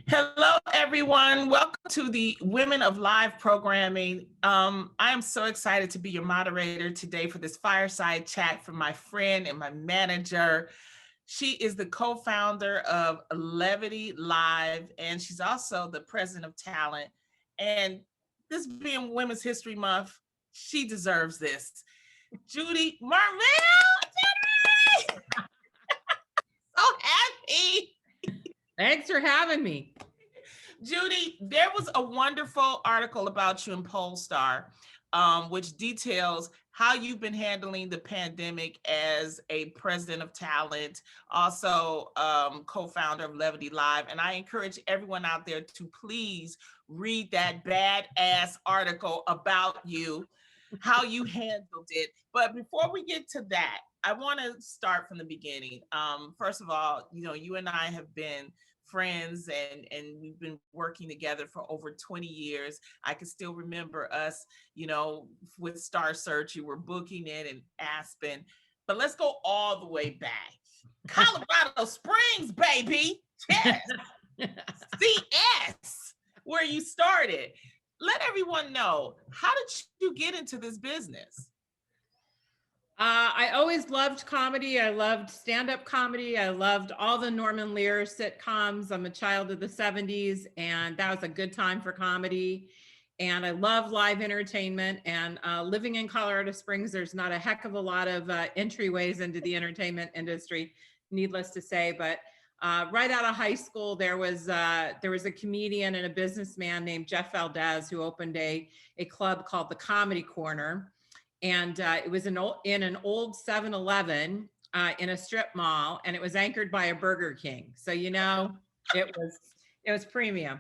Hello, everyone. Welcome to the Women of Live programming. I am so excited to be your moderator today for this fireside chat from my friend and my manager. She is the co-founder of Levity Live, and she's also the president of talent. And this being Women's History Month, she deserves this. Judi, Marmel, so happy. Thanks for having me. Judi, there was a wonderful article about you in Polestar, which details how you've been handling the pandemic as a president of talent, also co-founder of Levity Live. And I encourage everyone out there to please read that badass article about you, how you handled it. But before we get to that, I want to start from the beginning. First of all, you and I have been friends and we've been working together for over 20 years. I can still remember us, with Star Search, you were booking it in Aspen. But let's go all the way back. Colorado Springs, baby. Yes. CS, where you started. Let everyone know, how did you get into this business? I always loved comedy. I loved stand-up comedy. I loved all the Norman Lear sitcoms. I'm a child of the 70s, and that was a good time for comedy. And I love live entertainment. And living in Colorado Springs, there's not a heck of a lot of entryways into the entertainment industry, needless to say. But right out of high school, there was a comedian and a businessman named Jeff Valdez who opened a club called the Comedy Corner. And it was in an old 7-Eleven in a strip mall, and it was anchored by a Burger King. So, it was premium.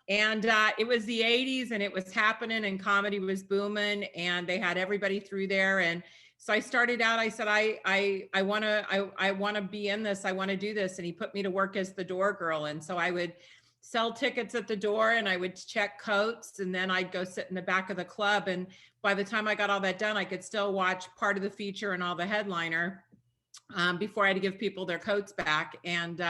And it was the 80s, and it was happening, and comedy was booming, and they had everybody through there. And so I started out, I said, I want to be in this. I want to do this. And he put me to work as the door girl. And so I would sell tickets at the door, and I would check coats, and then I'd go sit in the back of the club. And by the time I got all that done, I could still watch part of the feature and all the headliner before I had to give people their coats back. And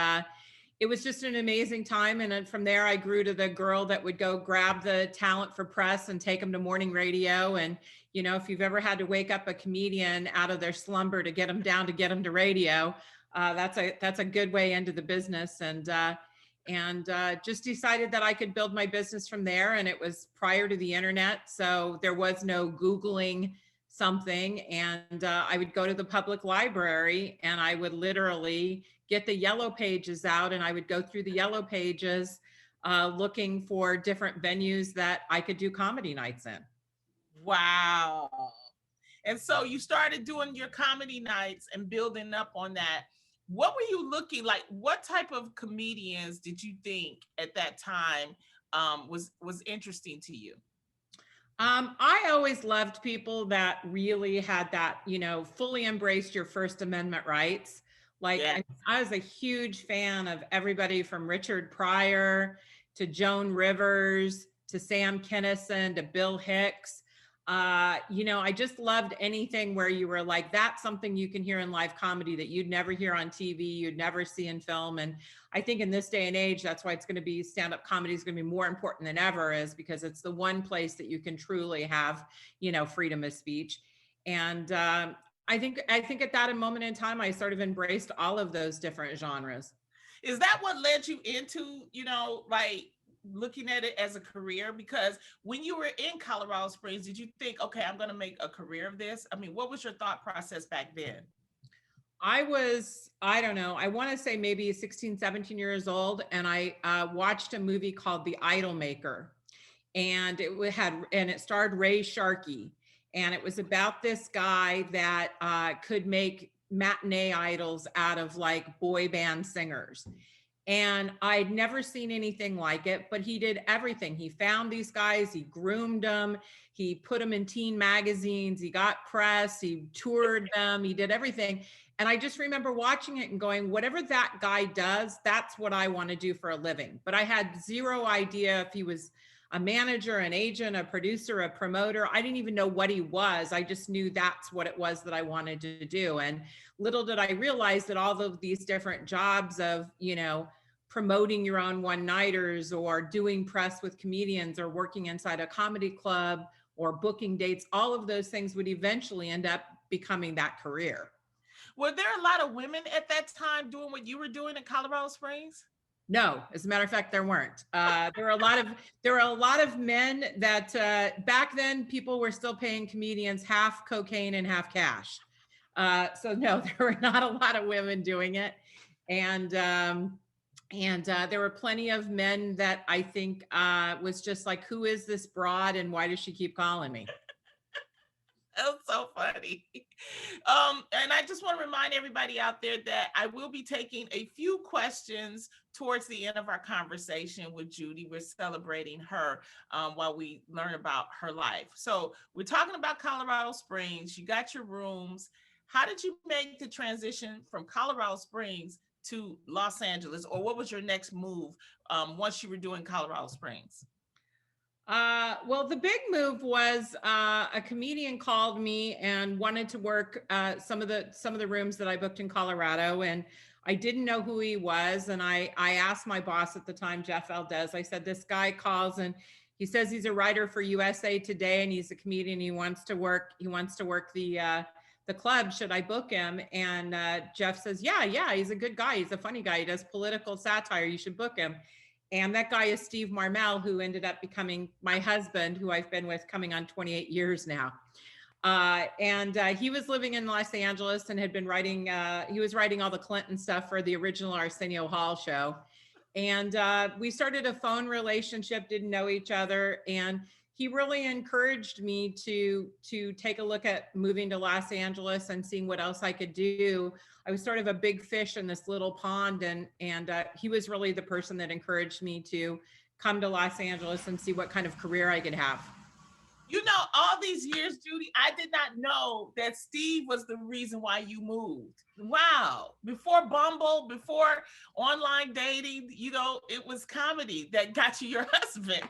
it was just an amazing time. And then from there, I grew to the girl that would go grab the talent for press and take them to morning radio. And, if you've ever had to wake up a comedian out of their slumber to get them down to get them to radio, that's a good way into the business. And just decided that I could build my business from there. And it was prior to the internet, so there was no Googling something. And I would go to the public library, and I would literally get the yellow pages out, and I would go through the yellow pages looking for different venues that I could do comedy nights in. Wow. And so you started doing your comedy nights and building up on that. What were you looking like? What type of comedians did you think at that time was interesting to you? I always loved people that really had that, fully embraced your First Amendment rights. Like, yeah. I was a huge fan of everybody from Richard Pryor to Joan Rivers to Sam Kinison to Bill Hicks. I just loved anything where you were like, that's something you can hear in live comedy that you'd never hear on TV, you'd never see in film. And I think in this day and age, that's why it's going to be stand-up comedy is going to be more important than ever, is because it's the one place that you can truly have, freedom of speech. And I think at that moment in time, I sort of embraced all of those different genres. Is that what led you into, looking at it as a career? Because when you were in Colorado Springs, did you think, okay, I'm going to make a career of this? I mean, what was your thought process back then? I don't know, I want to say maybe 16, 17 years old. And I watched a movie called The Idolmaker, and it starred Ray Sharkey. And it was about this guy that could make matinee idols out of like boy band singers. And I'd never seen anything like it, but he did everything. He found these guys, he groomed them, he put them in teen magazines, he got press, he toured them, he did everything. And I just remember watching it and going, whatever that guy does, that's what I want to do for a living. But I had zero idea if he was a manager, an agent, a producer, a promoter. I didn't even know what he was. I just knew that's what it was that I wanted to do. And little did I realize that all of these different jobs of, promoting your own one-nighters or doing press with comedians or working inside a comedy club or booking dates, all of those things would eventually end up becoming that career. Were there a lot of women at that time doing what you were doing in Colorado Springs? No, as a matter of fact, there weren't. There were a lot of men that back then people were still paying comedians half cocaine and half cash. So no, there were not a lot of women doing it, and there were plenty of men that I think was just like, who is this broad and why does she keep calling me? That's so funny. And I just want to remind everybody out there that I will be taking a few questions towards the end of our conversation with Judi. We're celebrating her while we learn about her life. So we're talking about Colorado Springs. You got your rooms. How did you make the transition from Colorado Springs to Los Angeles, or what was your next move once you were doing Colorado Springs? Well, the big move was a comedian called me and wanted to work some of the rooms that I booked in Colorado, and I didn't know who he was. And I asked my boss at the time, Jeff Valdez. I said, this guy calls and he says he's a writer for USA Today and he's a comedian. He wants to work the club. Should I book him? And Jeff says, yeah, he's a good guy. He's a funny guy. He does political satire. You should book him. And that guy is Steve Marmel, who ended up becoming my husband, who I've been with coming on 28 years now. He was living in Los Angeles and had been writing, he was writing all the Clinton stuff for the original Arsenio Hall show. And we started a phone relationship, didn't know each other. And he really encouraged me to take a look at moving to Los Angeles and seeing what else I could do. I was sort of a big fish in this little pond, and he was really the person that encouraged me to come to Los Angeles and see what kind of career I could have. You know, all these years, Judi, I did not know that Steve was the reason why you moved. Wow. Before Bumble, before online dating, you know, it was comedy that got you your husband.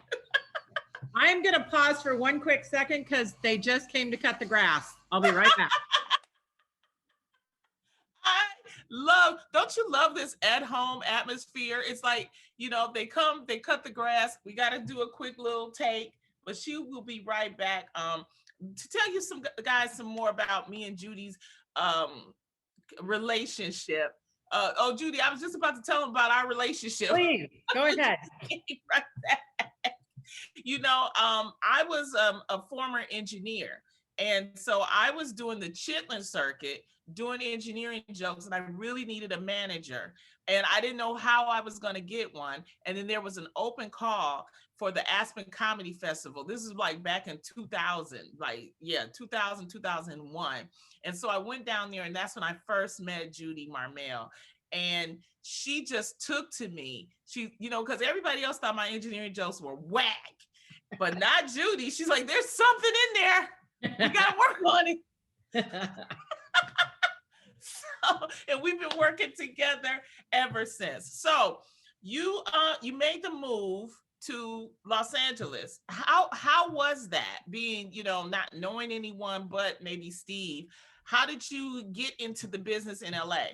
I'm going to pause for one quick second because they just came to cut the grass. I'll be right back. Don't you love this at-home atmosphere? It's like, you know, they come, they cut the grass. We got to do a quick little take, but she will be right back to tell you some more about me and Judi's relationship. Judi, I was just about to tell them about our relationship. Please, go ahead. Right back. You know, I was a former engineer. And so I was doing the Chitlin circuit, doing engineering jokes, and I really needed a manager. And I didn't know how I was going to get one. And then there was an open call for the Aspen Comedy Festival. This is like back in 2000, 2000, 2001. And so I went down there, and that's when I first met Judi Marmel. And she just took to me. She, you know, because everybody else thought my engineering jokes were whack, but not Judi. She's like, there's something in there. You gotta work on it. And we've been working together ever since. So you made the move to Los Angeles. How was that, being, you know, not knowing anyone but maybe Steve? How did you get into the business in LA?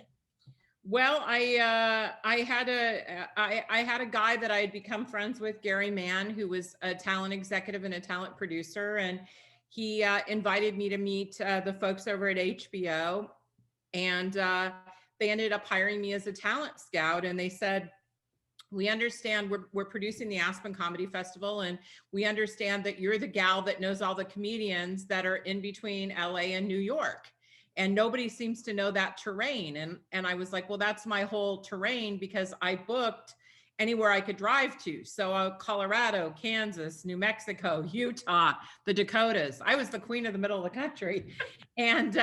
Well, I had a guy that I had become friends with, Gary Mann, who was a talent executive and a talent producer, and he invited me to meet the folks over at HBO, and they ended up hiring me as a talent scout. And they said, we understand we're producing the Aspen Comedy Festival, and we understand that you're the gal that knows all the comedians that are in between LA and New York. And nobody seems to know that terrain. And I was like, well, that's my whole terrain, because I booked anywhere I could drive to. So Colorado, Kansas, New Mexico, Utah, the Dakotas. I was the queen of the middle of the country. And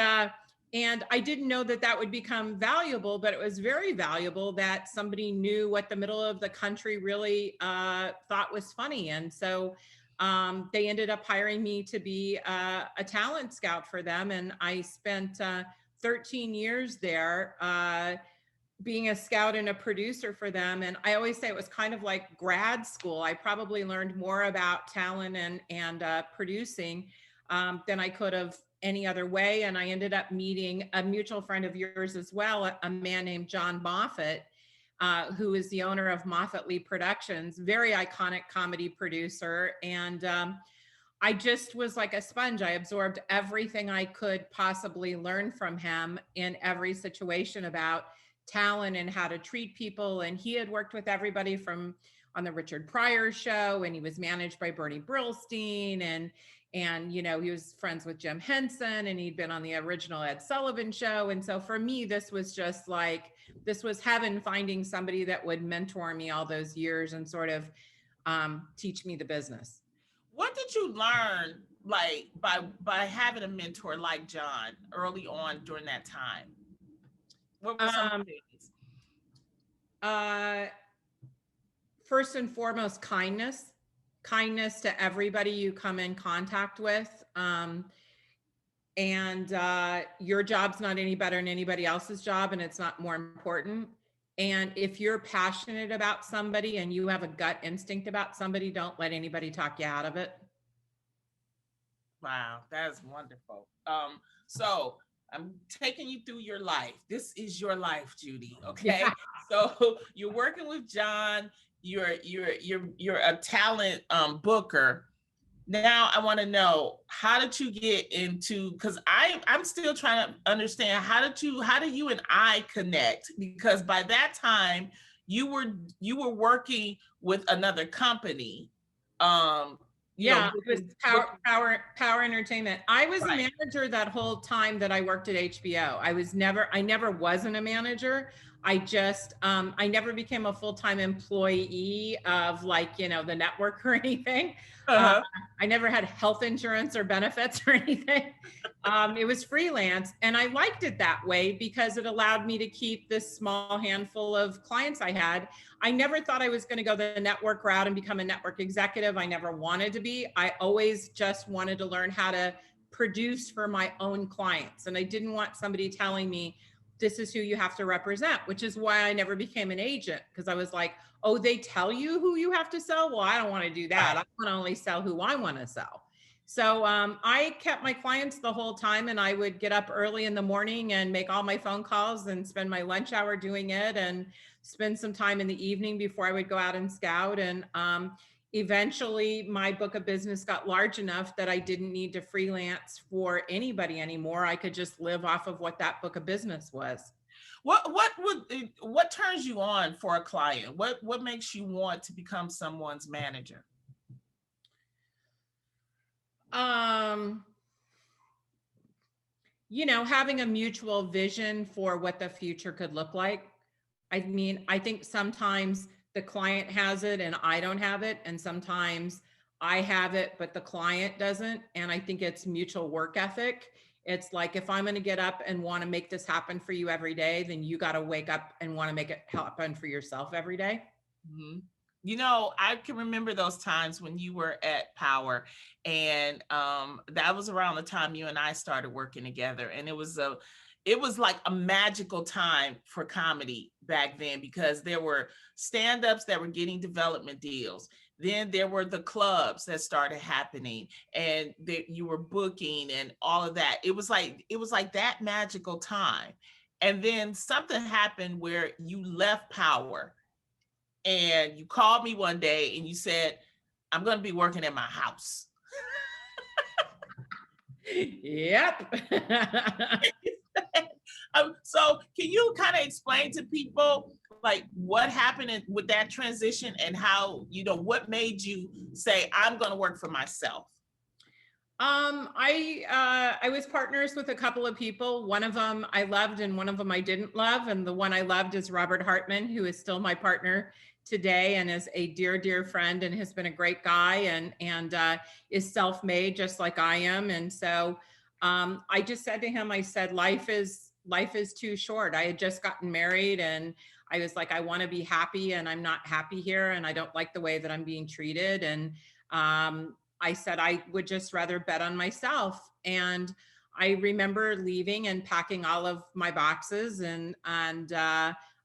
I didn't know that would become valuable, but it was very valuable that somebody knew what the middle of the country really thought was funny. And so they ended up hiring me to be a talent scout for them. And I spent 13 years there being a scout and a producer for them. And I always say it was kind of like grad school. I probably learned more about talent and producing than I could have any other way. And I ended up meeting a mutual friend of yours as well, a man named John Moffat, who is the owner of Moffat Lee Productions, very iconic comedy producer. And I just was like a sponge. I absorbed everything I could possibly learn from him in every situation about talent and how to treat people. And he had worked with everybody from on the Richard Pryor show, and he was managed by Bernie Brillstein, and you know, he was friends with Jim Henson, and he'd been on the original Ed Sullivan show. And so for me, this was just like, this was heaven, finding somebody that would mentor me all those years and sort of teach me the business. What did you learn, like by having a mentor like John early on during that time? What were some of Um, the things? uh, First and foremost, kindness to everybody you come in contact with. And your job's not any better than anybody else's job, and it's not more important. And if you're passionate about somebody and you have a gut instinct about somebody, don't let anybody talk you out of it. Wow, that is wonderful. So I'm taking you through your life. This is your life, Judi. Okay. Yeah. So you're working with John. You're a talent booker. Now I want to know, how did you get into, because I'm still trying to understand, how do you and I connect? Because by that time you were working with another company. Um, Yeah, it was booking, Power Entertainment. I was a right. manager that whole time that I worked at HBO. I never wasn't a manager. I never became a full-time employee of, like, you know, the network or anything. Uh, Uh-huh. I never had health insurance or benefits or anything. It was freelance, and I liked it that way because it allowed me to keep this small handful of clients I had. I never thought I was going to go the network route and become a network executive. I never wanted to be. I always just wanted to learn how to produce for my own clients. And I didn't want somebody telling me, this is who you have to represent, which is why I never became an agent, because I was like, oh, they tell you who you have to sell? Well, I don't want to do that. Right. I want to only sell who I want to sell. So I kept my clients the whole time, and I would get up early in the morning and make all my phone calls and spend my lunch hour doing it, and spend some time in the evening before I would go out and scout. And eventually my book of business got large enough that I didn't need to freelance for anybody anymore. I could just live off of what that book of business was. What turns you on for a client? What makes you want to become someone's manager? Um, you know, having a mutual vision for what the future could look like. I mean, I think sometimes the client has it and I don't have it. And sometimes I have it, but the client doesn't. And I think it's mutual work ethic. It's like, if I'm going to get up and want to make this happen for you every day, then you got to wake up and want to make it happen for yourself every day. Mm-hmm. I can remember those times when you were at Power, and that was around the time you and I started working together, and it was like a magical time for comedy back then, because there were stand-ups that were getting development deals. Then there were the clubs that started happening, and you were booking and all of that. It was like that magical time. And then something happened where you left Power, and you called me one day and you said, I'm going to be working at my house. Yep. So can you kind of explain to people, like, what happened with that transition, and how, what made you say, I'm going to work for myself? I was partners with a couple of people. One of them I loved and one of them I didn't love. And the one I loved is Robert Hartman, who is still my partner today and is a dear, dear friend, and has been a great guy, and is self-made just like I am. And so I just said to him, I said, life is too short. I had just gotten married, and I was like, I want to be happy, and I'm not happy here, and I don't like the way that I'm being treated. And I said I would just rather bet on myself. And I remember leaving and packing all of my boxes, and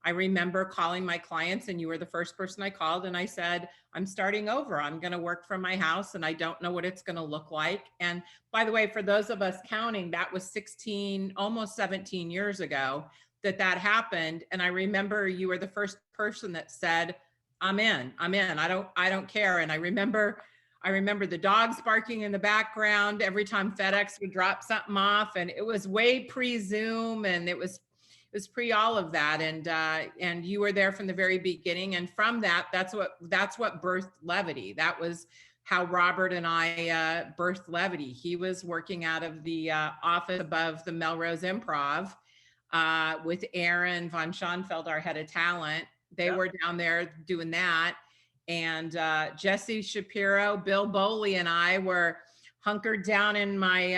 I remember calling my clients, and you were the first person I called, and I said, I'm starting over. I'm going to work from my house, and I don't know what it's going to look like. And by the way, for those of us counting, that was 16, almost 17 years ago. that happened. And I remember you were the first person that said, I'm in. I don't care. And I remember the dogs barking in the background every time FedEx would drop something off, and it was way pre-Zoom, and it was pre all of that. And you were there from the very beginning. And from that, that's what birthed Levity. That was how Robert and I birthed Levity. He was working out of the office above the Melrose Improv with Aaron von Schoenfeld, our head of talent. They were down there doing that. And Jesse Shapiro, Bill Bowley, and I were hunkered down in my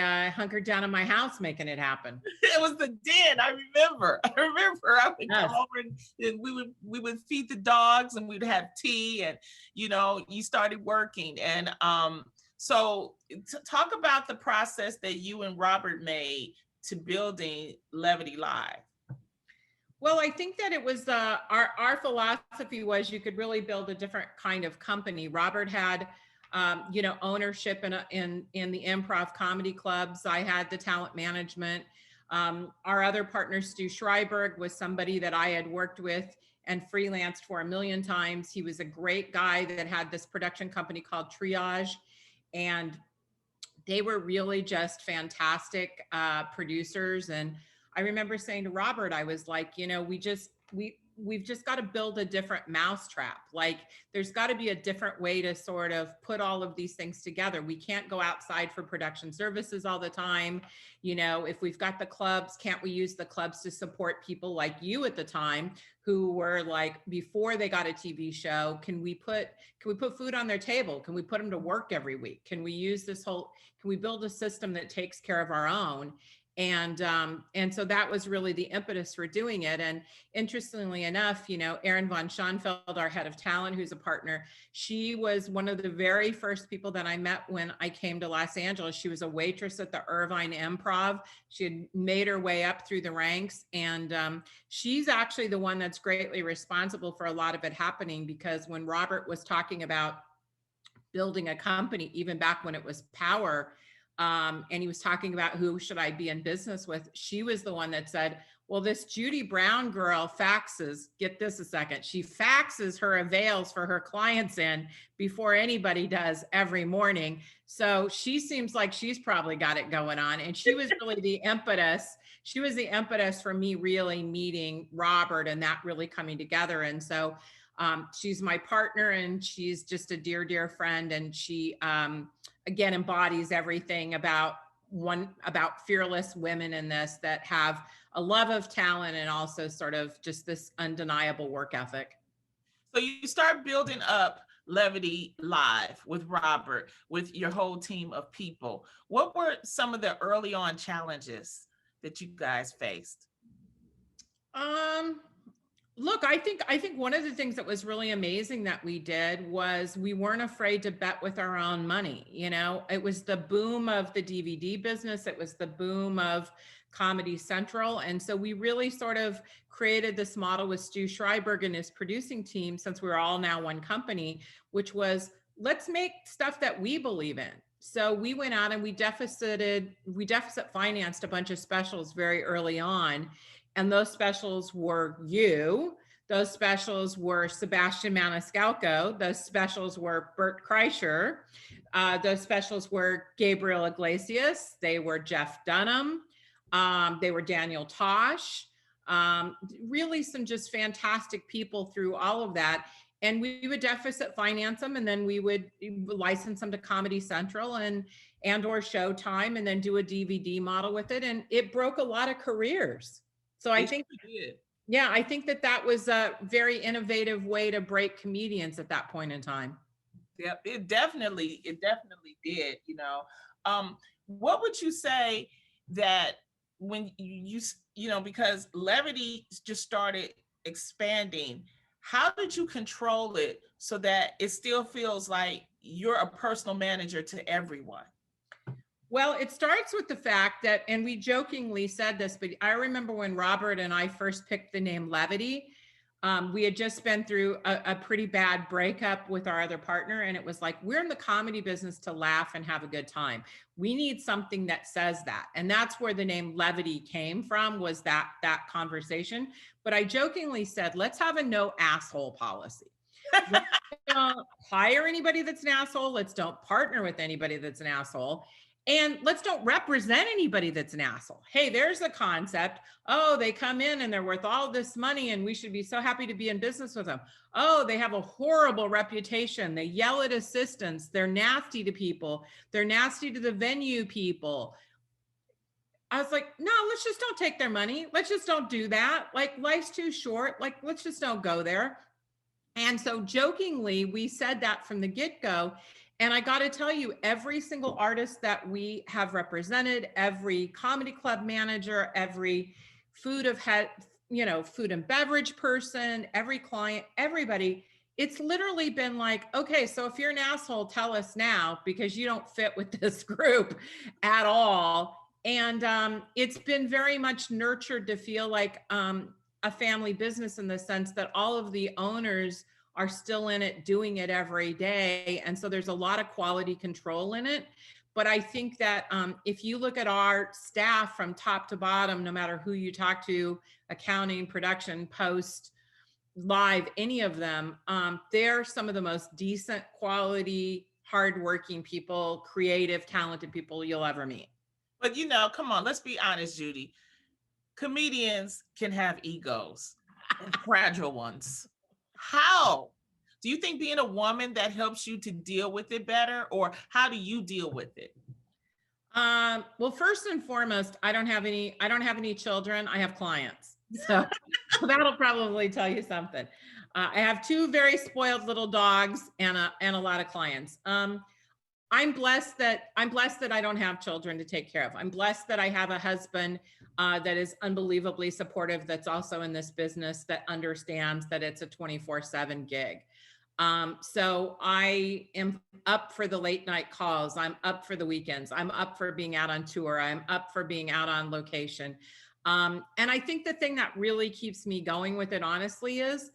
house making it happen. It was the den. I remember. I would come over and we would feed the dogs, and we'd have tea, and you started working. And so talk about the process that you and Robert made to building Levity Live. Well, I think that it was our philosophy was you could really build a different kind of company. Robert had ownership in the improv comedy clubs. I had the talent management. Our other partner, Stu Schreiberg, was somebody that I had worked with and freelanced for a million times. He was a great guy that had this production company called Triage, and they were really just fantastic producers. And I remember saying to Robert, I was like, we've just got to build a different mousetrap. Like, there's got to be a different way to sort of put all of these things together. We can't go outside for production services all the time. If we've got the clubs, can't we use the clubs to support people like you at the time who were like, before they got a TV show, can we put food on their table? Can we put them to work every week? Can we build a system that takes care of our own? And so that was really the impetus for doing it. And interestingly enough, Erin von Schoenfeld, our head of talent, who's a partner, she was one of the very first people that I met when I came to Los Angeles. She was a waitress at the Irvine Improv. She had made her way up through the ranks. And she's actually the one that's greatly responsible for a lot of it happening, because when Robert was talking about building a company, even back when it was Power, and he was talking about who should I be in business with, she was the one that said, well, this Judi Brown girl faxes, get this a second, she faxes her avails for her clients in before anybody does every morning. So she seems like she's probably got it going on. And she was really the impetus. She was the impetus for me really meeting Robert and that really coming together. And so she's my partner, and she's just a dear, dear friend. And she, again, embodies everything about fearless women in this, that have a love of talent and also sort of just this undeniable work ethic. So you start building up Levity Live with Robert, with your whole team of people. What were some of the early on challenges that you guys faced? Look, I think one of the things that was really amazing that we did was we weren't afraid to bet with our own money. It was the boom of the DVD business. It was the boom of Comedy Central. And so we really sort of created this model with Stu Schreiberg and his producing team, since we're all now one company, which was, let's make stuff that we believe in. So we went out and we deficit financed a bunch of specials very early on. And those specials were those specials were Sebastian Maniscalco, those specials were Bert Kreischer, those specials were Gabriel Iglesias, they were Jeff Dunham, they were Daniel Tosh, really some just fantastic people through all of that. And we would deficit finance them, and then we would license them to Comedy Central and or Showtime, and then do a DVD model with it. And it broke a lot of careers. So I think that was a very innovative way to break comedians at that point in time. Yep, it definitely did. What would you say that when you because Levity just started expanding, how did you control it so that it still feels like you're a personal manager to everyone? Well, it starts with the fact that, and we jokingly said this, but I remember when Robert and I first picked the name Levity, We had just been through a pretty bad breakup with our other partner. And it was like, we're in the comedy business to laugh and have a good time. We need something that says that. And that's where the name Levity came from, was that conversation. But I jokingly said, let's have a no asshole policy. Let's don't hire anybody that's an asshole. Let's don't partner with anybody that's an asshole. And let's don't represent anybody that's an asshole. Hey, there's a concept. Oh, they come in and they're worth all this money and we should be so happy to be in business with them. Oh, they have a horrible reputation. They yell at assistants. They're nasty to people. They're nasty to the venue people. I was like, no, let's just don't take their money. Let's just don't do that. Like, life's too short. Like, let's just don't go there. And so jokingly, we said that from the get-go. And I got to tell you, every single artist that we have represented, every comedy club manager, every food and beverage person, every client, everybody, it's literally been like, okay, so if you're an asshole, tell us now, because you don't fit with this group at all. And it's been very much nurtured to feel like a family business, in the sense that all of the owners are still in it, doing it every day. And so there's a lot of quality control in it. But I think that if you look at our staff from top to bottom, no matter who you talk to, accounting, production, post, live, any of them, they're some of the most decent, quality, hardworking people, creative, talented people you'll ever meet. But come on, let's be honest, Judi. Comedians can have egos and fragile ones. How? Do you think being a woman that helps you to deal with it better, or how do you deal with it? Well, first and foremost, I don't have any children. I have clients. So that'll probably tell you something. I have two very spoiled little dogs and a lot of clients. I'm blessed that I don't have children to take care of. I'm blessed that I have a husband that is unbelievably supportive, that's also in this business, that understands that it's a 24/7 gig. So I am up for the late night calls. I'm up for the weekends. I'm up for being out on tour. I'm up for being out on location. And I think the thing that really keeps me going with it, honestly, is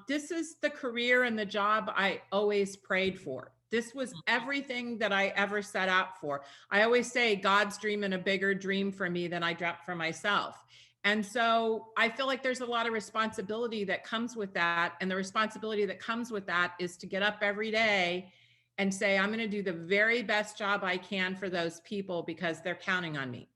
this is the career and the job I always prayed for. This was everything that I ever set out for. I always say God's dreaming a bigger dream for me than I dreamt for myself. And so I feel like there's a lot of responsibility that comes with that. And the responsibility that comes with that is to get up every day and say, I'm going to do the very best job I can for those people, because they're counting on me.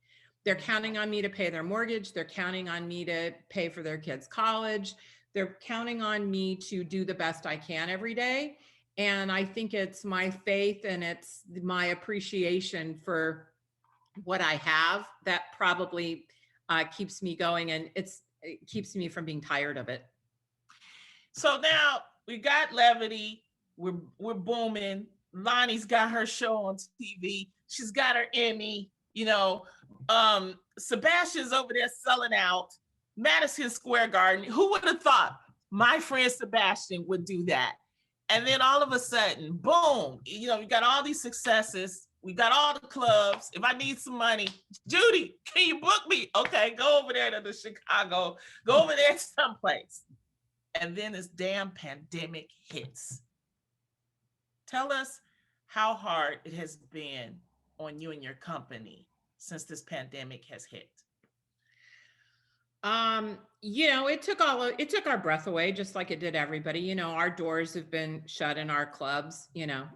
They're counting on me to pay their mortgage. They're counting on me to pay for their kids' college. They're counting on me to do the best I can every day. And I think it's my faith and it's my appreciation for what I have that probably keeps me going, and it keeps me from being tired of it. So now we got Levity. We're booming. Loni's got her show on TV. She's got her Emmy. Sebastian's over there selling out Madison Square Garden. Who would have thought my friend Sebastian would do that? And then all of a sudden, boom, we got all these successes. We got all the clubs. If I need some money, Judi, can you book me? Okay, go over there to the Chicago. Go over there someplace. And then this damn pandemic hits. Tell us how hard it has been on you and your company since this pandemic has hit. It took our breath away, just like it did everybody. Our doors have been shut in our clubs,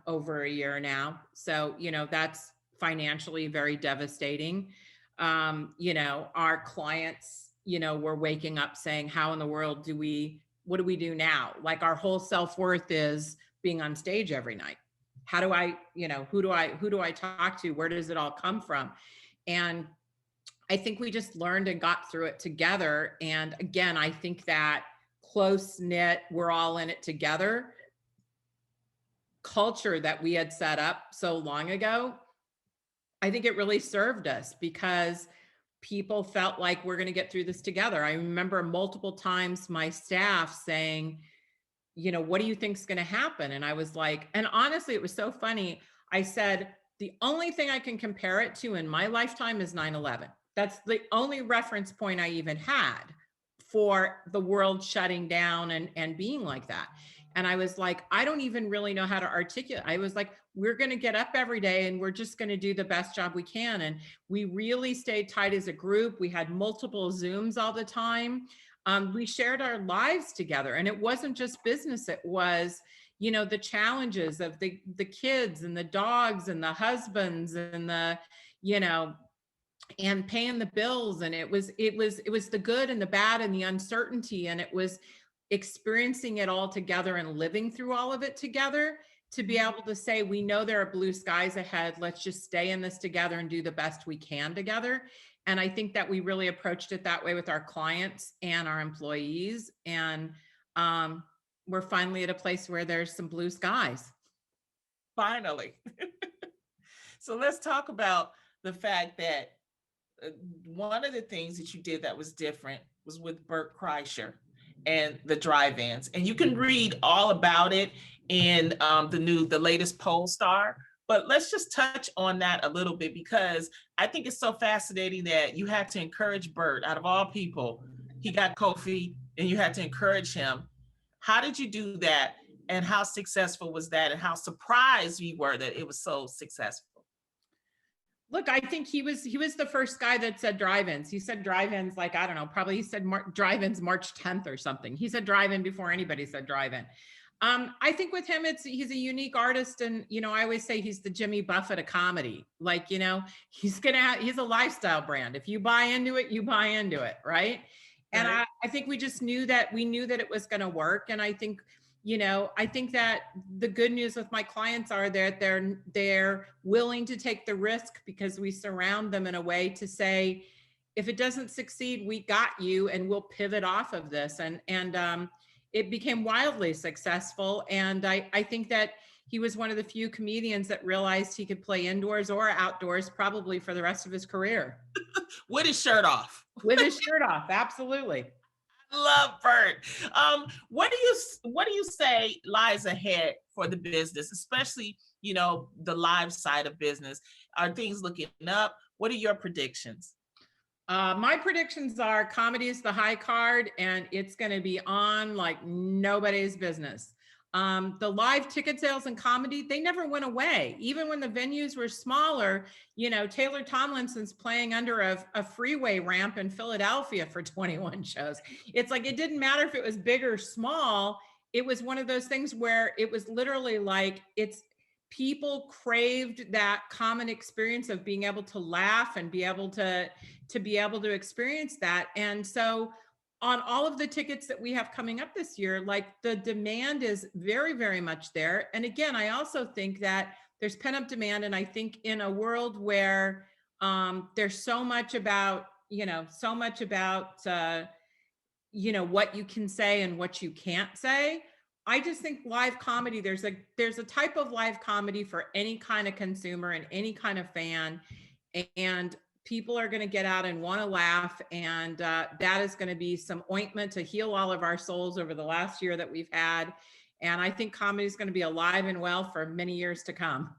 over a year now. So, that's financially very devastating. Our clients, were waking up saying, how in the world what do we do now? Like, our whole self-worth is being on stage every night. How do I, who do I talk to? Where does it all come from? And I think we just learned and got through it together. And again, I think that close knit, we're all in it together culture that we had set up so long ago, I think it really served us, because people felt like we're going to get through this together. I remember multiple times my staff saying, what do you think is going to happen? And I was like, and honestly, it was so funny. I said, the only thing I can compare it to in my lifetime is 9/11. That's the only reference point I even had for the world shutting down and being like that. And I was like, I don't even really know how to articulate. I was like, we're going to get up every day and we're just going to do the best job we can. And we really stayed tight as a group. We had multiple Zooms all the time. We shared our lives together, and it wasn't just business. It was, you know, the challenges of the kids and the dogs and the husbands and the, you know, and paying the bills. And it was the good and the bad and the uncertainty. And it was experiencing it all together and living through all of it together to be able to say, we know there are blue skies ahead. Let's just stay in this together and do the best we can together. And I think that we really approached it that way with our clients and our employees. And we're finally at a place where there's some blue skies. Finally. So let's talk about the fact that one of the things that you did that was different was with Bert Kreischer and the drive-ins. And you can read all about it in the latest Polestar. But let's just touch on that a little bit, because I think it's so fascinating that you had to encourage Bert, out of all people. He got Kofi and you had to encourage him. How did you do that? And how successful was that? And how surprised we were that it was so successful? Look, I think he was the first guy that said drive-ins. He said drive-ins, like, I don't know, probably he said drive-ins March 10th or something. He said drive-in before anybody said drive-in. I think with him, he's a unique artist. And, you know, I always say he's the Jimmy Buffett of comedy. Like, you know, he's a lifestyle brand. If you buy into it, you buy into it. Right. And Right. I think we knew that it was going to work. And I think, you know, I think that the good news with my clients are that they're willing to take the risk, because we surround them in a way to say, if it doesn't succeed, we got you, and we'll pivot off of this. And it became wildly successful. And I think that he was one of the few comedians that realized he could play indoors or outdoors, probably for the rest of his career. With his shirt off. With his shirt off, absolutely. Love Bert. What do you say lies ahead for the business, especially, you know, the live side of business? Are things looking up? What are your predictions? My predictions are comedy is the high card, and it's going to be on like nobody's business. The live ticket sales in comedy, they never went away. Even when the venues were smaller, you know, Taylor Tomlinson's playing under a freeway ramp in Philadelphia for 21 shows. It's like, it didn't matter if it was big or small. It was one of those things where it was literally like, people craved that common experience of being able to laugh and be able to experience that. And so on all of the tickets that we have coming up this year, like, the demand is very, very much there. And again, I also think that there's pent-up demand. And I think in a world where there's so much about, what you can say and what you can't say, I just think live comedy, there's a type of live comedy for any kind of consumer and any kind of fan. And people are going to get out and want to laugh. And that is going to be some ointment to heal all of our souls over the last year that we've had. And I think comedy is going to be alive and well for many years to come.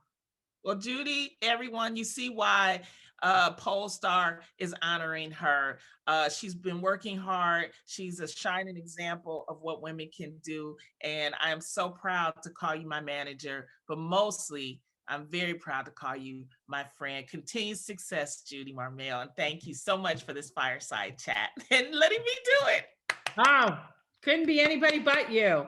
Well, Judi, everyone, you see why Polestar is honoring her. She's been working hard. She's a shining example of what women can do. And I am so proud to call you my manager, but mostly I'm very proud to call you my friend. Continued success, Judi Marmel. And thank you so much for this fireside chat and letting me do it. Oh, couldn't be anybody but you.